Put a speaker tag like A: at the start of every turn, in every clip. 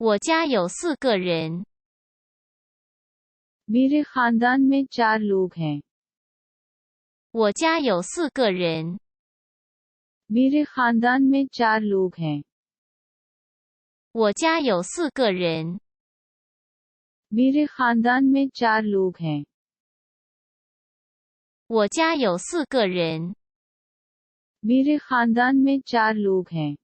A: 我家有4个人。
B: मेरे खानदान में 4 लोग हैं।
A: 我家有4个人。
B: मेरे खानदान में 4 लोग हैं।
A: 我家有4个人。
B: मेरे खानदान में 4 लोग हैं।
A: 我家有4个人。
B: मेरे खानदान में 4 लोग हैं।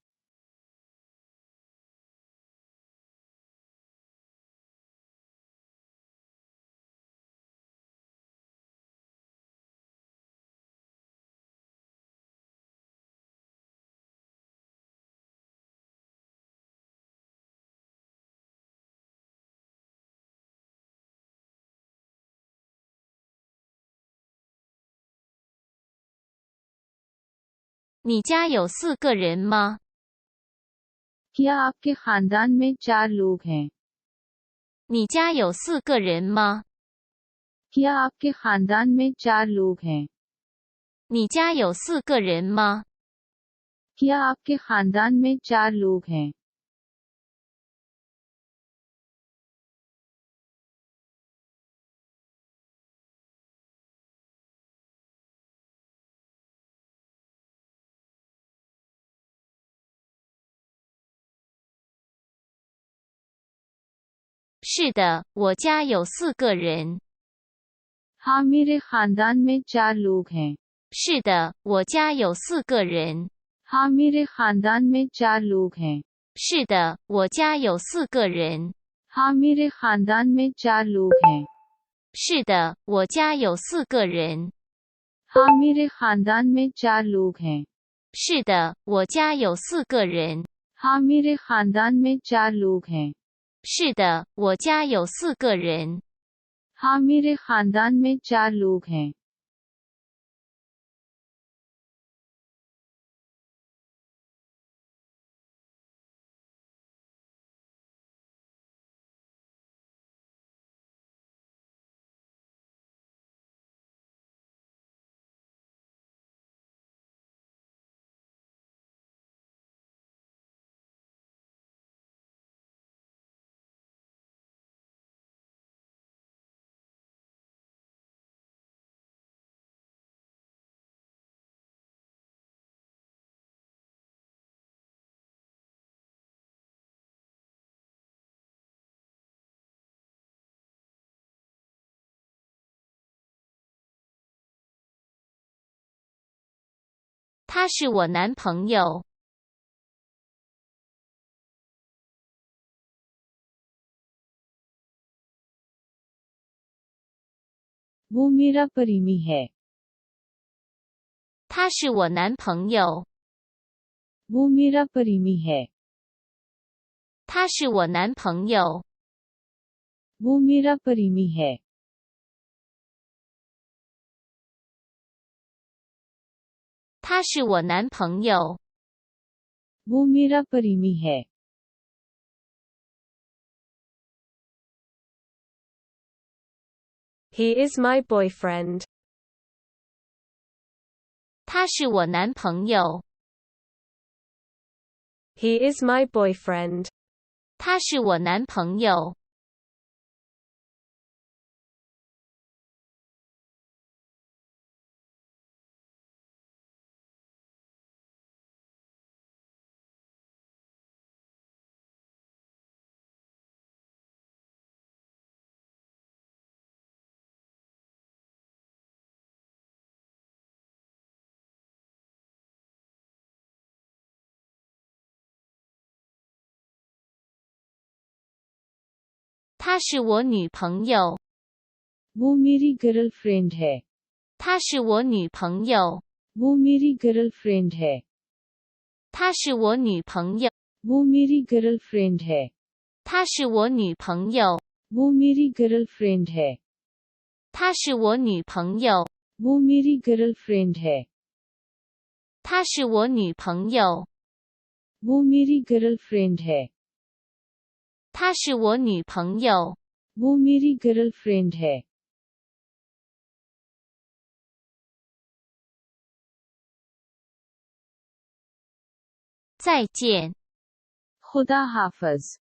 A: 你家有4个人吗？
B: क्या आपके खानदान में 4 लोग हैं?
A: 你家有4个人吗？
B: क्या आपके खानदान में 4 लोग हैं?
A: 你家有4个人吗？
B: क्या आपके खानदान में 4 लोग हैं?
A: 是的，我家有4个人。
B: हाँ, मेरे खानदान में 4 लोग हैं।
A: 是的，我家有4个人。
B: हाँ, मेरे खानदान में 4 लोग हैं।
A: 是的，我家有4个人。
B: हाँ, मेरे खानदान में 4 लोग हैं।
A: 是的，我家有4个人。
B: हाँ, मेरे खानदान में 4 लोग हैं।
A: 是的，我家有4个人。
B: हाँ, मेरे खानदान में 4 लोग हैं।
A: 是的，我家有4个人。
B: हाँ, मेरे खानदान में 4 लोग हैं।
A: 他是我男朋友。
B: वो मेरा प्रेमी है।
A: 他是我男朋友。
B: वो मेरा प्रेमी है।
A: 他是我男朋友。
B: वो मेरा प्रेमी है।
A: 他是我男朋友。
B: वो मेरा प्रेमी है।
C: He is my boyfriend.
A: 他是我男朋友。
C: He is my boyfriend.
A: 他是我男朋友。 她是我女朋友。
B: वो मेरी गर्लफ्रेंड है।
A: 她是我女朋友。
B: वो मेरी गर्लफ्रेंड है।
A: 她是我女朋友。
B: वो मेरी गर्लफ्रेंड है।
A: 她是我女朋友。
B: वो मेरी गर्लफ्रेंड है।
A: 她是我女朋友。
B: वो मेरी गर्लफ्रेंड है।
A: 她是我女朋友。
B: वो मेरी गर्लफ्रेंड है।
A: 她是我女朋友。
B: वो मेरी गर्लफ्रेंड है।
A: 再见。
B: खुदा हाफिज।